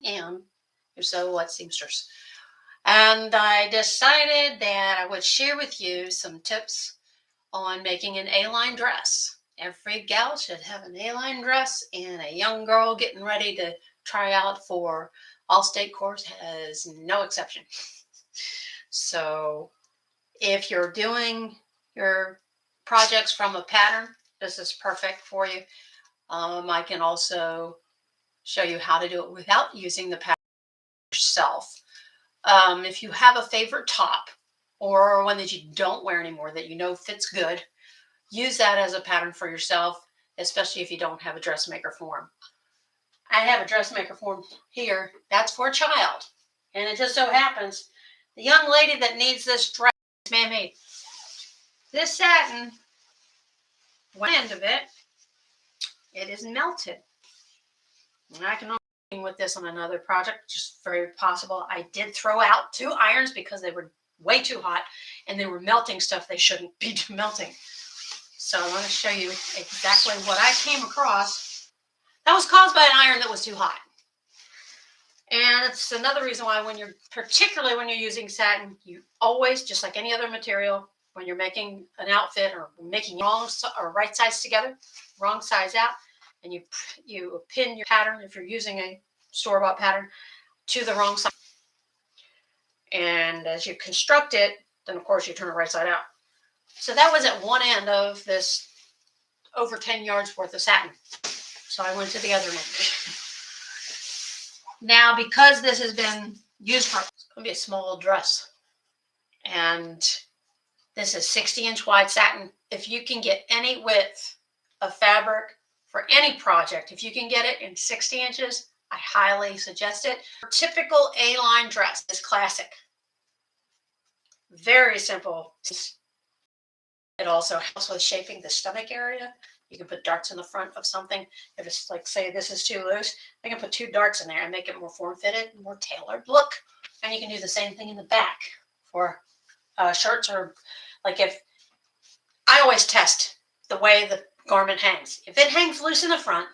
And you're So What Seamstress. And I decided that I would share with you some tips on making an A-line dress. Every gal should have an A-line dress, and a young girl getting ready to try out for All-State course has no exception. So if you're doing your projects from a pattern, this is perfect for you. I can also show you how to do it without using the pattern yourself. If you have a favorite top or one that you don't wear anymore that you know fits good, use that as a pattern for yourself, especially if you don't have a dressmaker form. I have a dressmaker form here. That's for a child. And it just so happens the young lady that needs this dress is man-made. This satin, one end of it, it is melted. And I can only with this on another project, just very possible. I did throw out 2 irons because they were way too hot and they were melting stuff they shouldn't be melting. So I want to show you exactly what I came across. That was caused by an iron that was too hot. And it's another reason why particularly when you're using satin, you always, just like any other material, when you're making an outfit or making wrong or right size together, wrong size out, and you pin your pattern, if you're using a store-bought pattern, to the wrong side. And as you construct it, then of course you turn it right side out. So that was at one end of this over 10 yards worth of satin. So I went to the other end. Now, because this has been used for, it's going to be a small dress. And this is 60-inch wide satin. If you can get any width of fabric for any project, if you can get it in 60 inches, I highly suggest it. Typical A-line dress is classic. Very simple. It also helps with shaping the stomach area. You can put darts in the front of something. If it's like, say, this is too loose, I can put 2 darts in there and make it more form-fitted, more tailored look. And you can do the same thing in the back for shirts, or like if I always test the way the garment hangs. If it hangs loose in the front,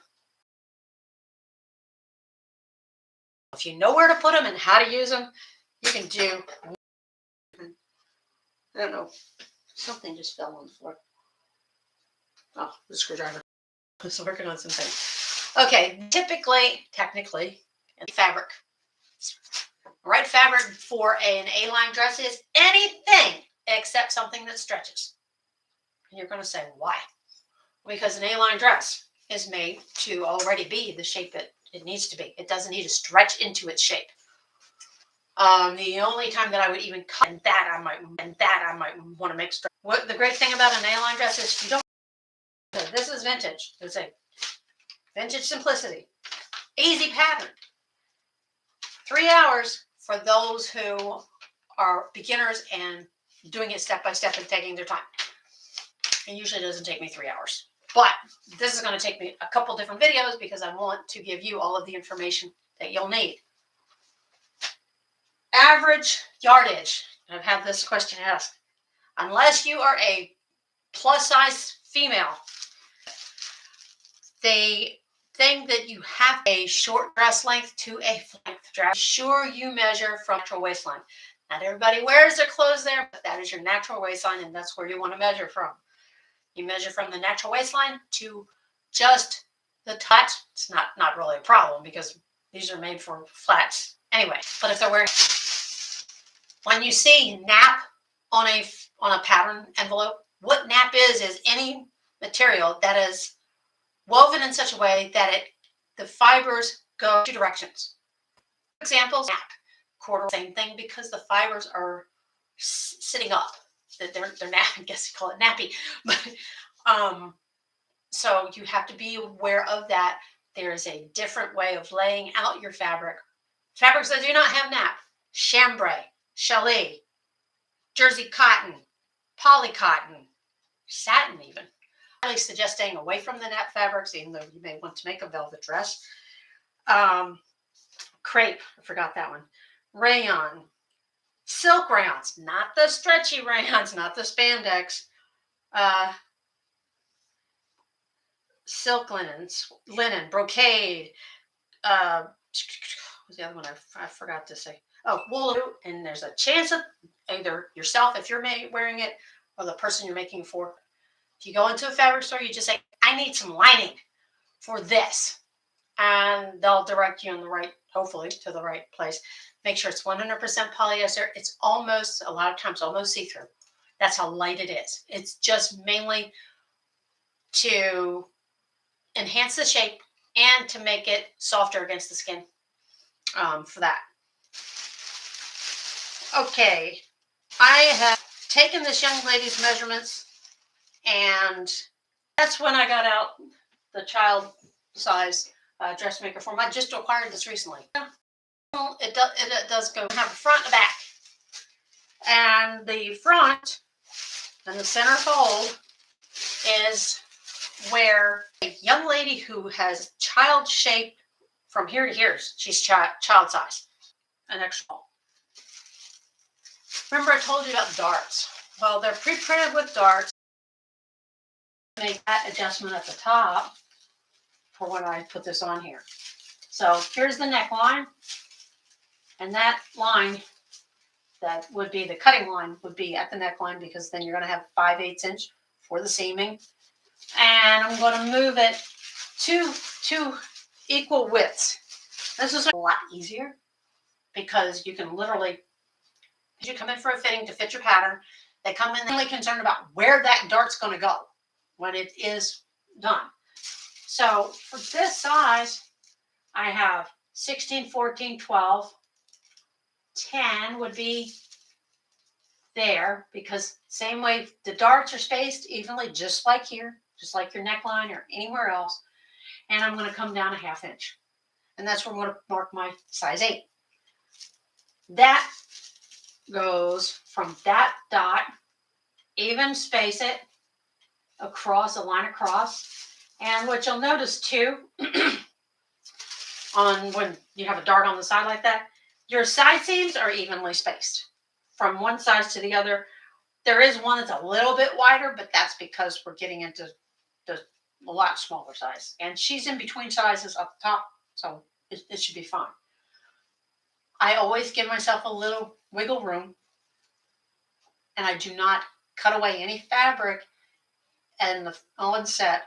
if you know where to put them and how to use them, you can do. I don't know. Something just fell on the floor. Oh, the screwdriver. I was working on something. Okay, technically, fabric. Right fabric for an A-line dress is anything except something that stretches. And you're going to say, why? Because an A-line dress is made to already be the shape it needs to be. It doesn't need to stretch into its shape. The only time that I would even cut that I might want to make stretch. What the great thing about an A-line dress is you don't. This is vintage. It's a vintage simplicity. Easy pattern. 3 hours for those who are beginners and doing it step by step and taking their time. It usually doesn't take me 3 hours. But this is going to take me a couple different videos because I want to give you all of the information that you'll need. Average yardage. I've had this question asked. Unless you are a plus size female, they think that you have a short dress length to a length dress. Sure, you measure from natural waistline. Not everybody wears their clothes there, but that is your natural waistline, and that's where you want to measure from. You measure from the natural waistline to just the touch. It's not really a problem because these are made for flats anyway. But if they're wearing, when you see nap on a pattern envelope, what nap is any material that is woven in such a way that the fibers go 2 directions. Examples: nap, quarter, same thing, because the fibers are sitting up. They're I guess you call it nappy, but so you have to be aware of that. There is a different way of laying out your fabric. Fabrics that do not have nap: chambray, challis, jersey cotton, poly cotton, satin even. I highly suggest staying away from the nap fabrics, even though you may want to make a velvet dress. Crepe, I forgot that one. Rayon, silk rayons, not the stretchy rayons, not the spandex. Silk linen, brocade, what's the other one I forgot to say? Oh, wool, and there's a chance of either yourself if you're wearing it or the person you're making it for. If you go into a fabric store, you just say, "I need some lining for this," and they'll direct you in the right, hopefully, to the right place. Make sure it's 100% polyester. It's almost, a lot of times, almost see-through. That's how light it is. It's just mainly to enhance the shape and to make it softer against the skin for that. Okay, I have taken this young lady's measurements, and that's when I got out the child size dressmaker form. I just acquired this recently. It does go have a front and a back, and the front and the center fold is where a young lady who has child shape from here to here, she's child size, an extra small. Remember I told you about darts? Well, they're pre-printed with darts. Make that adjustment at the top for when I put this on here. So here's the neckline, and that line that would be the cutting line would be at the neckline, because then you're going to have 5/8 inch for the seaming. And I'm going to move it to equal widths. This is a lot easier because you can literally, as you come in for a fitting to fit your pattern, they come in really concerned about where that dart's going to go when it is done. So for this size, I have 16, 14, 12, 10 would be there, because same way the darts are spaced evenly, just like here, just like your neckline or anywhere else. And I'm going to come down a 1/2 inch. And that's where I'm going to mark my size 8. That goes from that dot, even space it across, a line across. And what you'll notice too, on when you have a dart on the side like that, your side seams are evenly spaced from one side to the other. There is one that's a little bit wider, but that's because we're getting into the a lot smaller size. And she's in between sizes up the top, so it should be fine. I always give myself a little wiggle room, and I do not cut away any fabric and the onset,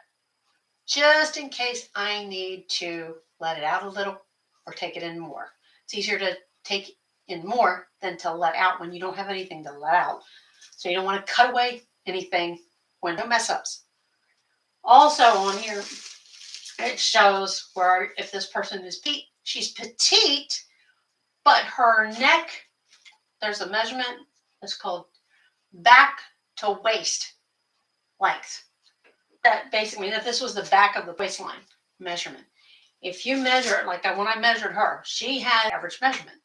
just in case I need to let it out a little or take it in more. It's easier to take in more than to let out when you don't have anything to let out. So you don't want to cut away anything when no mess ups. Also on here, it shows where if this person is she's petite, but her neck, there's a measurement, it's called back to waist length. That basically means that this was the back of the waistline measurement. If you measure it, like when I measured her, she had average measurement.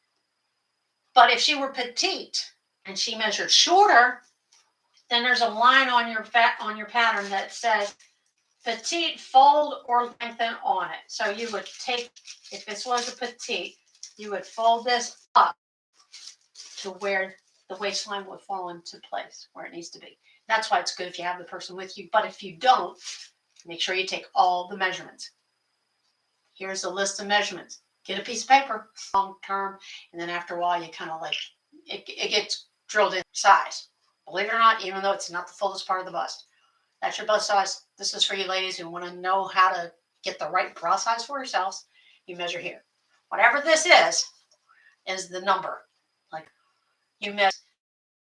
But if she were petite and she measured shorter, then there's a line on your pattern that says petite, fold or lengthen on it. So you would take, if this was a petite, you would fold this up to where the waistline would fall into place where it needs to be. That's why it's good if you have the person with you. But if you don't, make sure you take all the measurements. Here's a list of measurements. Get a piece of paper, long term, and then after a while you kind of like, it gets drilled in size. Believe it or not, even though it's not the fullest part of the bust. That's your bust size. This is for you ladies who want to know how to get the right bra size for yourselves. You measure here. Whatever this is the number. Like you measure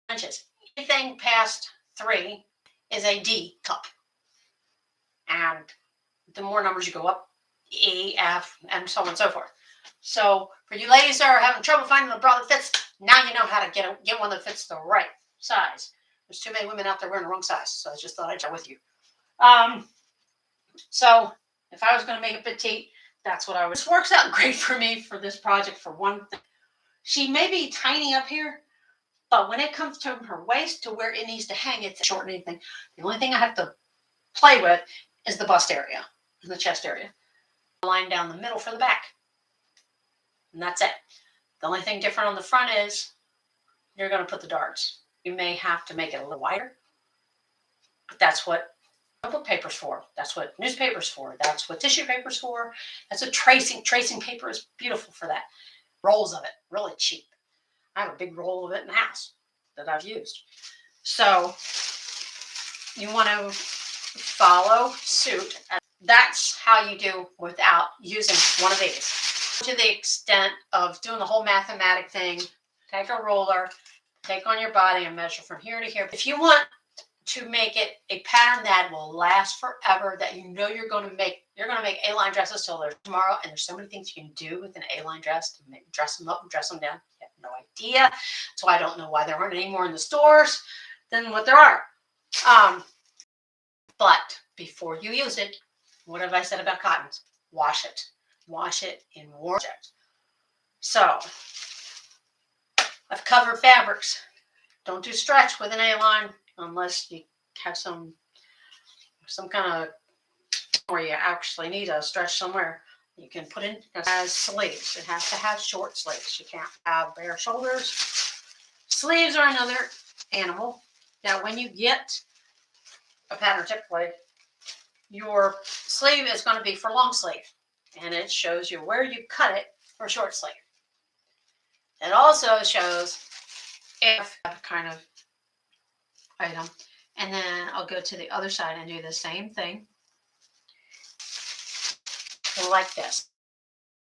inches. Anything past 3 is a D cup. And the more numbers you go up, E, F, and so on and so forth. So for you ladies that are having trouble finding the bra that fits, now you know how to get one that fits the right size. There's too many women out there wearing the wrong size, so I just thought I'd share with you. So if I was going to make a petite, that's what I would. This works out great for me for this project for one thing. She may be tiny up here, but when it comes to her waist to where it needs to hang, it's short and anything. The only thing I have to play with is the bust area and the chest area. Line down the middle for the back. And that's it. The only thing different on the front is you're going to put the darts. You may have to make it a little wider, but that's what Book paper's for. That's what newspaper's for. That's what tissue paper's for. That's what tracing paper is beautiful for that. Rolls of it, really cheap. I have a big roll of it in the house that I've used. So you want to follow suit. That's how you do without using one of these. To the extent of doing the whole mathematic thing, take a ruler, take on your body and measure from here to here. If you want to make it a pattern that will last forever, that you know you're going to make A-line dresses till there's tomorrow, and there's so many things you can do with an A-line dress to dress them up and dress them down. You have no idea. So I don't know why there aren't any more in the stores than what there are. But before you use it, what have I said about cottons? Wash it. Wash it in warm water. So I've covered fabrics. Don't do stretch with an A-line unless you have some kind of where you actually need a stretch somewhere. You can put in as sleeves. It has to have short sleeves. You can't have bare shoulders. Sleeves are another animal. Now, when you get a pattern, typically your sleeve is going to be for long sleeve, and it shows you where you cut it for short sleeve. It also shows if kind of item, and then I'll go to the other side and do the same thing like this.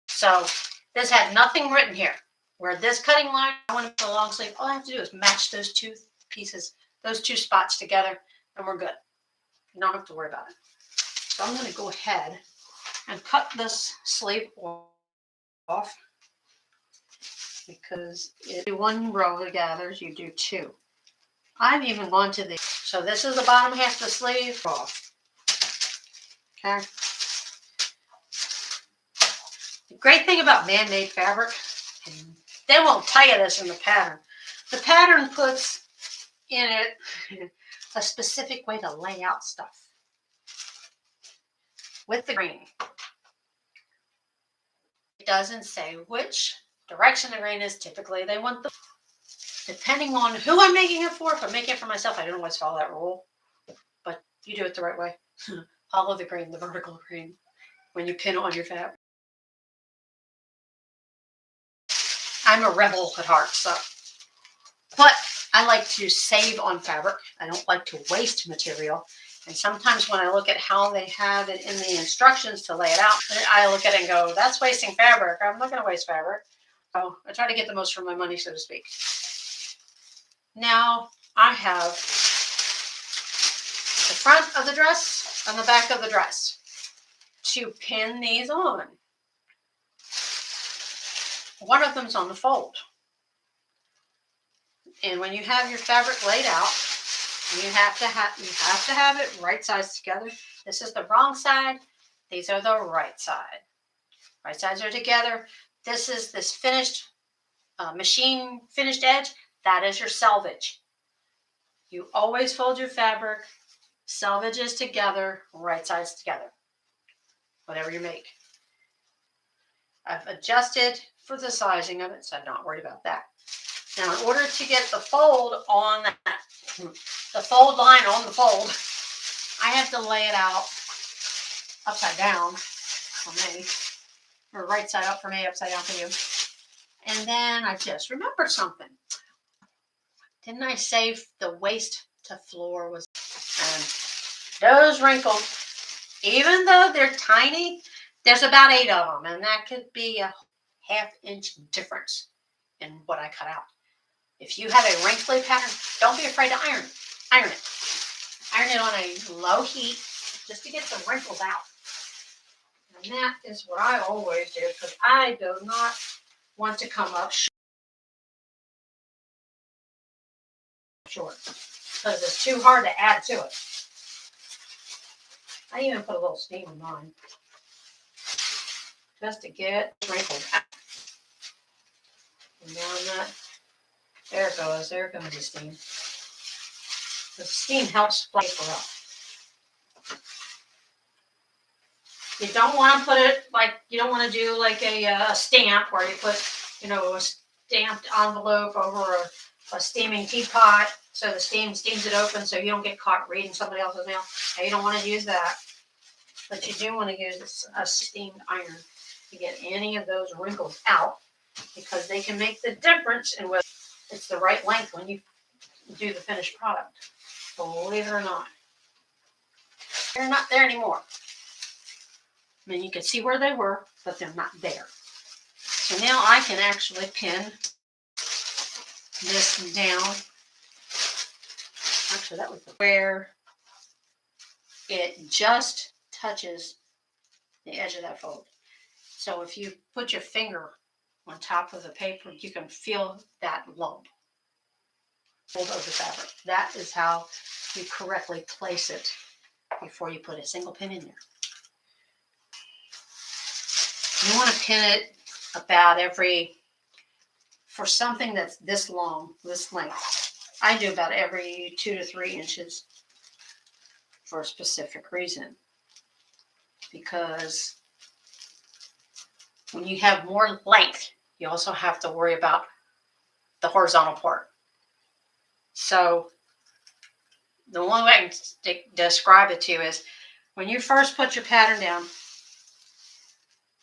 So this had nothing written here. Where this cutting line, I want to put a long sleeve. All I have to do is match those two pieces, those two spots together, and we're good. You don't have to worry about it. So I'm going to go ahead and cut this sleeve off, because if you do one row of gathers, you do two. I've even gone to the, so this is the bottom half of the sleeve off. Okay. The great thing about man-made fabric, and they won't tell you this in the pattern puts in it a specific way to lay out stuff with the grain. It doesn't say which direction the grain is. Typically, they want the, depending on who I'm making it for. If I'm making it for myself, I don't always follow that rule, but you do it the right way. Follow the grain, the vertical grain, when you pin on your fabric. I'm a rebel at heart, so. But I like to save on fabric. I don't like to waste material. And sometimes when I look at how they have it in the instructions to lay it out, I look at it and go, that's wasting fabric. I'm not going to waste fabric. So I try to get the most for my money, so to speak. Now I have the front of the dress and the back of the dress to pin these on. One of them's on the fold. And when you have your fabric laid out, you have to have it right sides together. This is the wrong side. These are the right side. Right sides are together. This is this finished machine finished edge. That is your selvage. You always fold your fabric, selvages together, right sides together. Whatever you make. I've adjusted for the sizing of it, so I'm not worried about that. Now, in order to get the fold on that, the fold line on the fold, I have to lay it out upside down for me, or right side up for me, upside down for you. And then I just remembered something. Didn't I say the waist to floor was, and those wrinkles, even though they're tiny, there's about 8 of them, and that could be a ½ inch difference in what I cut out. If you have a wrinkly pattern, don't be afraid to iron it. Iron it. Iron it on a low heat just to get the wrinkles out. And that is what I always do, because I do not want to come up short, because it's too hard to add to it. I even put a little steam on mine just to get wrinkled out. And down that. There it goes. There comes the steam. The steam helps flavor up. You don't want to put it like, you don't want to do like a stamp where you put, a stamped envelope over a steaming teapot. So the steams it open so you don't get caught reading somebody else's mail. Now you don't want to use that, but you do want to use a steamed iron to get any of those wrinkles out, because they can make the difference in whether it's the right length when you do the finished product. Believe it or not. They're not there anymore. I mean, you can see where they were, but they're not there. So now I can actually pin this down. Actually, that was where it just touches the edge of that fold. So if you put your finger on top of the paper, you can feel that lump fold of the fabric. That is how you correctly place it before you put a single pin in there. You want to pin it about for something that's this long, this length, I do about every 2 to 3 inches for a specific reason. Because when you have more length, you also have to worry about the horizontal part. So the one way I can describe it to you is when you first put your pattern down,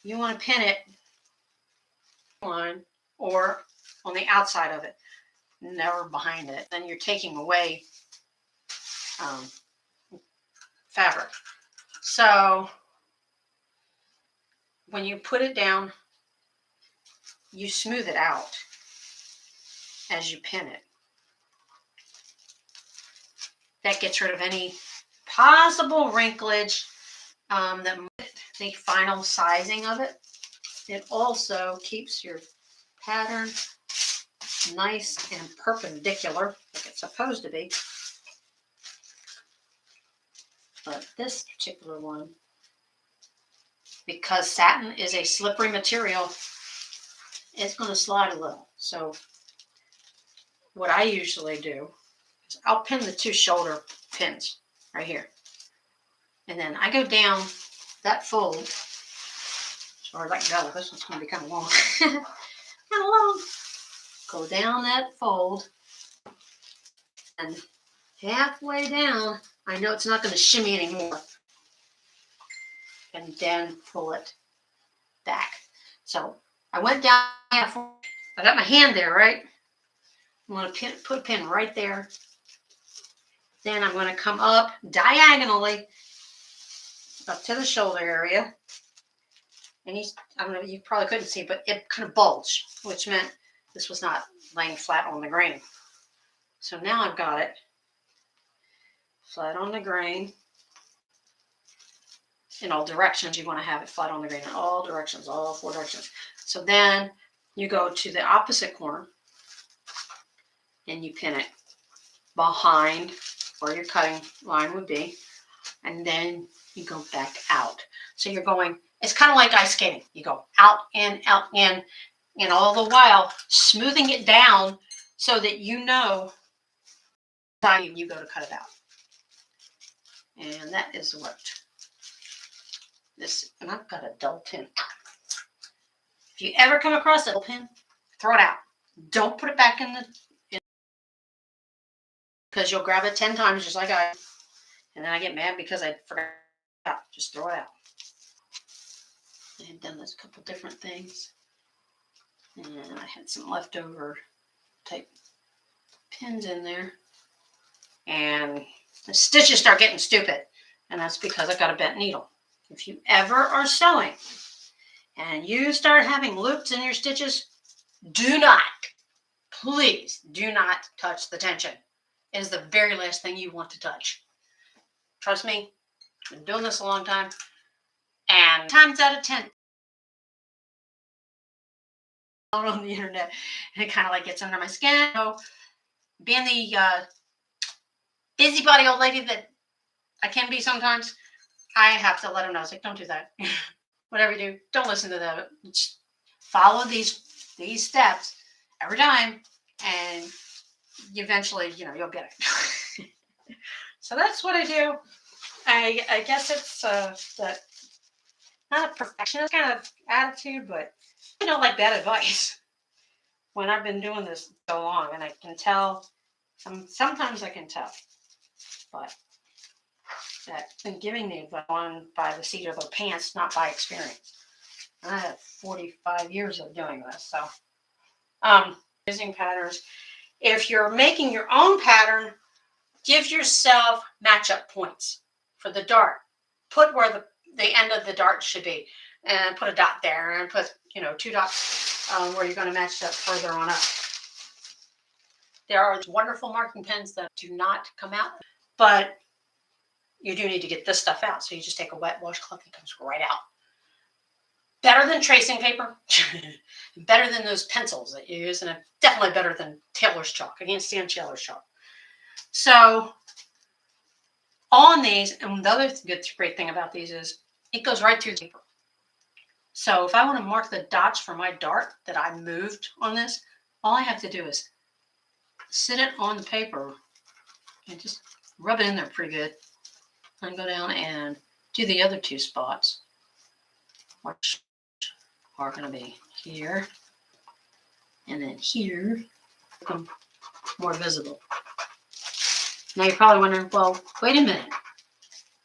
you want to pin it on or on the outside of it, never behind it. Then you're taking away fabric. So when you put it down, you smooth it out as you pin it. That gets rid of any possible wrinklage, the final sizing of it. It also keeps your pattern nice and perpendicular, like it's supposed to be. But this particular one, because satin is a slippery material, it's going to slide a little. So what I usually do is I'll pin the 2 shoulder pins right here. And then I go down that fold. Sorry, let go. This one's going to be kind of long. Kind of long. Go down that fold. And halfway down, I know it's not going to shimmy anymore. And then pull it back. So I went down. I got my hand there, right? I'm going to put a pin right there. Then I'm going to come up diagonally up to the shoulder area. And I don't know, you probably couldn't see, but it kind of bulged, which meant this was not laying flat on the grain. So now I've got it flat on the grain. In all directions, you want to have it flat on the grain in all directions, all 4 directions. So then you go to the opposite corner and you pin it behind where your cutting line would be. And then you go back out. So you're going, it's kind of like ice skating. You go out, in, and all the while smoothing it down so that you know time you go to cut it out. And that is what this, and I've got a dull pin. If you ever come across a dull pin, throw it out. Don't put it back in because you'll grab it 10 times just like I, and then I get mad because I forgot. Just throw it out. I had done this couple different things, and I had some leftover type pins in there, and the stitches start getting stupid, and that's because I've got a bent needle. If you ever are sewing and you start having loops in your stitches, please do not touch the tension. It is the very last thing you want to touch. Trust me, I've been doing this a long time, and times out of 10, on the internet, and it kind of like gets under my skin. So being the busybody old lady that I can be sometimes, I have to let them know. It's like, don't do that. Whatever you do, don't listen to them. Just follow these steps every time, and eventually, you'll get it. So that's what I do. I guess it's that not a perfectionist kind of attitude, but I don't like bad advice when I've been doing this so long, and I can tell Sometimes I can tell, but that's been giving me one by the seat of their pants, not by experience. And I have 45 years of doing this, so using patterns. If you're making your own pattern, give yourself matchup points for the dart. Put where the end of the dart should be, and put a dot there, and put 2 dots where you're going to match it up further on up. There are wonderful marking pens that do not come out, but you do need to get this stuff out. So you just take a wet washcloth and it comes right out. Better than tracing paper, better than those pencils that you use, and definitely better than Taylor's chalk. I can't stand Taylor's chalk. So on these, and the other great thing about these is it goes right through the paper. So if I want to mark the dots for my dart that I moved on this, all I have to do is sit it on the paper and just rub it in there pretty good. And go down and do the other 2 spots, which are going to be here and then here, become more visible. Now you're probably wondering, well, wait a minute.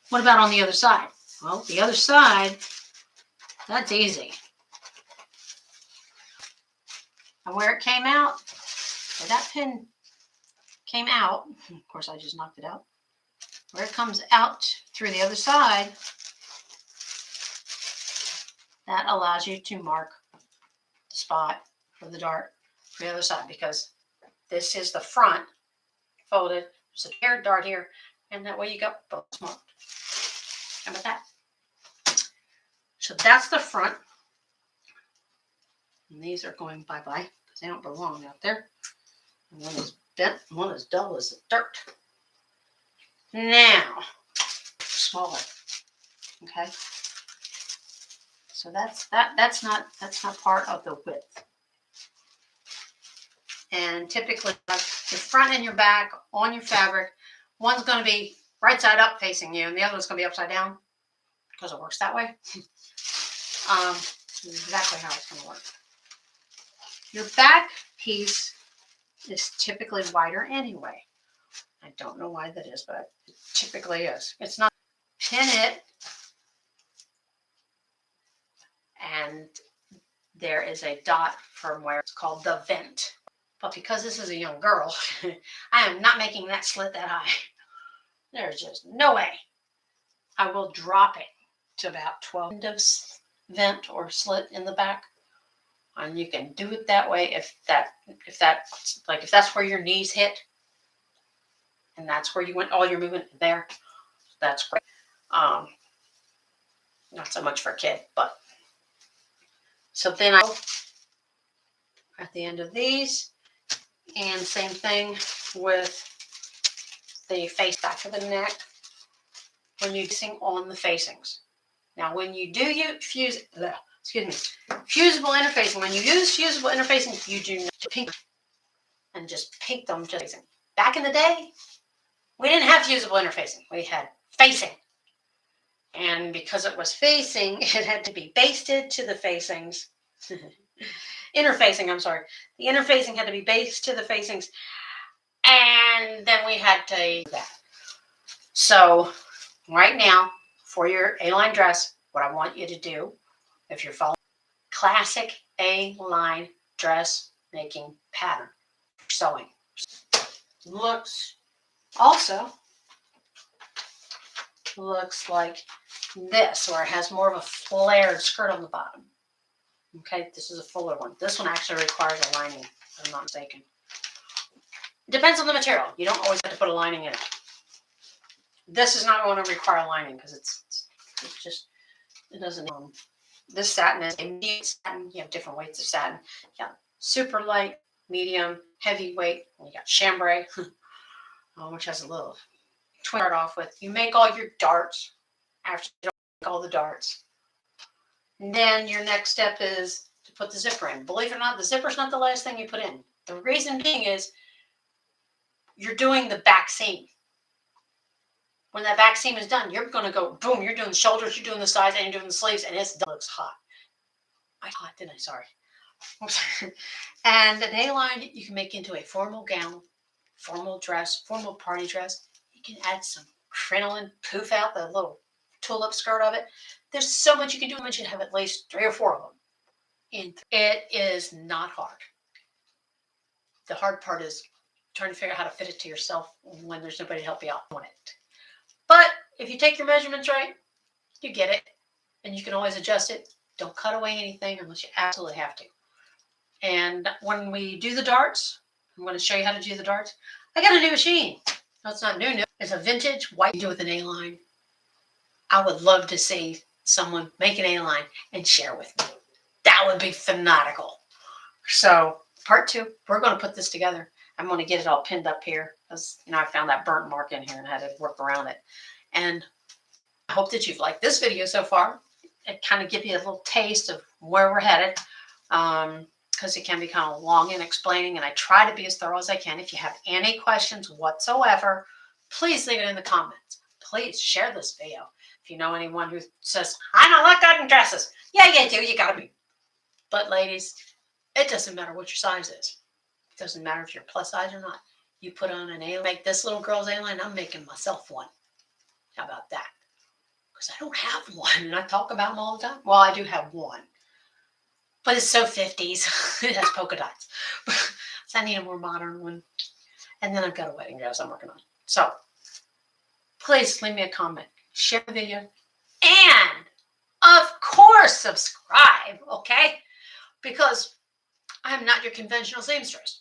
What about on the other side? Well, the other side, that's easy. And where it came out, where that pin came out, of course I just knocked it out, where it comes out through the other side, that allows you to mark the spot for the dart for the other side, because this is the front folded. There's a paired dart here, and that way you got both marked. How about that? So that's the front. And these are going bye-bye because they don't belong out there. And one is bent, and one is dull as the dirt. Now, smaller. Okay. So that's not part of the width. And typically, your front and your back on your fabric, one's going to be right side up facing you, and the other one's going to be upside down because it works that way. Exactly how it's going to work. Your back piece is typically wider anyway. I don't know why that is, but it typically is. It's not. Pin it, and there is a dot from where it's called the vent. But because this is a young girl, I am not making that slit that high. There's just no way. I will drop it to about 12 inches vent or slit in the back. And you can do it that way if that's where your knees hit, and that's where you want all your movement there. That's great. Not so much for a kid, but so then at the end of these, and same thing with the back of the neck when you're using on the facings. Now, when you do fusible interfacing, when you use fusible interfacing, you do not pink and just pink them just facing. Back in the day, we didn't have fusible interfacing. We had facing. And because it was facing, it had to be basted to the facings. Interfacing, I'm sorry. The interfacing had to be based to the facings. And then we had to do that. So right now, for your A-line dress, what I want you to do, if you're following classic A-line dress making pattern, sewing, looks like this, where it has more of a flared skirt on the bottom. Okay, this is a fuller one. This one actually requires a lining, if I'm not mistaken. It depends on the material. You don't always have to put a lining in it. This is not going to require a lining because it doesn't. This satin is a medium satin. You have different weights of satin. Yeah, super light, medium, heavy weight. And you got chambray, which has a little twin start off with. You make all your darts after you make all the darts. And then your next step is to put the zipper in. Believe it or not, the zipper is not the last thing you put in. The reason being is you're doing the back seam. When that back seam is done, you're going to go, boom, you're doing the shoulders, you're doing the sides, and you're doing the sleeves, and it looks hot. Hot, didn't I? Sorry. And an A-line you can make into a formal gown, formal dress, formal party dress. You can add some crinoline, poof out the little tulip skirt of it. There's so much you can do. You should have at least 3 or 4 of them. And it is not hard. The hard part is trying to figure out how to fit it to yourself when there's nobody to help you out on it. But if you take your measurements right, you get it. And you can always adjust it. Don't cut away anything unless you absolutely have to. And when we do the darts, I'm going to show you how to do the darts. I got a new machine. No, it's not new. It's a vintage white. Do with an A-line. I would love to see someone make an A-line and share with me. That would be fanatical. So part 2, we're going to put this together. I'm going to get it all pinned up here because I found that burnt mark in here and had to work around it. And I hope that you've liked this video so far. It kind of gives you a little taste of where we're headed. Because it can be kind of long in explaining, and I try to be as thorough as I can. If you have any questions whatsoever, please leave it in the comments. Please share this video. If you know anyone who says, I don't look good in dresses. Yeah, you do. You got to be. But ladies, it doesn't matter what your size is. It doesn't matter if you're plus size or not. You put on an A-line, make this little girl's A-line, I'm making myself one. How about that? Because I don't have one, and I talk about them all the time. Well, I do have one. But it's so 50s. It has polka dots. So I need a more modern one. And then I've got a wedding dress I'm working on. So please leave me a comment. Share the video. And of course, subscribe. Okay? Because I'm not your conventional seamstress.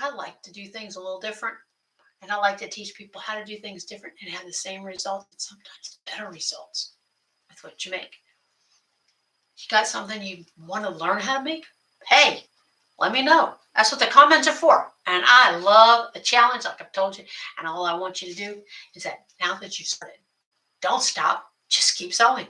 I like to do things a little different. And I like to teach people how to do things different and have the same results and sometimes better results with what you make. You got something you want to learn how to make? Hey, let me know. That's what the comments are for. And I love a challenge, like I've told you. And all I want you to do is that now that you've started, don't stop. Just keep sewing.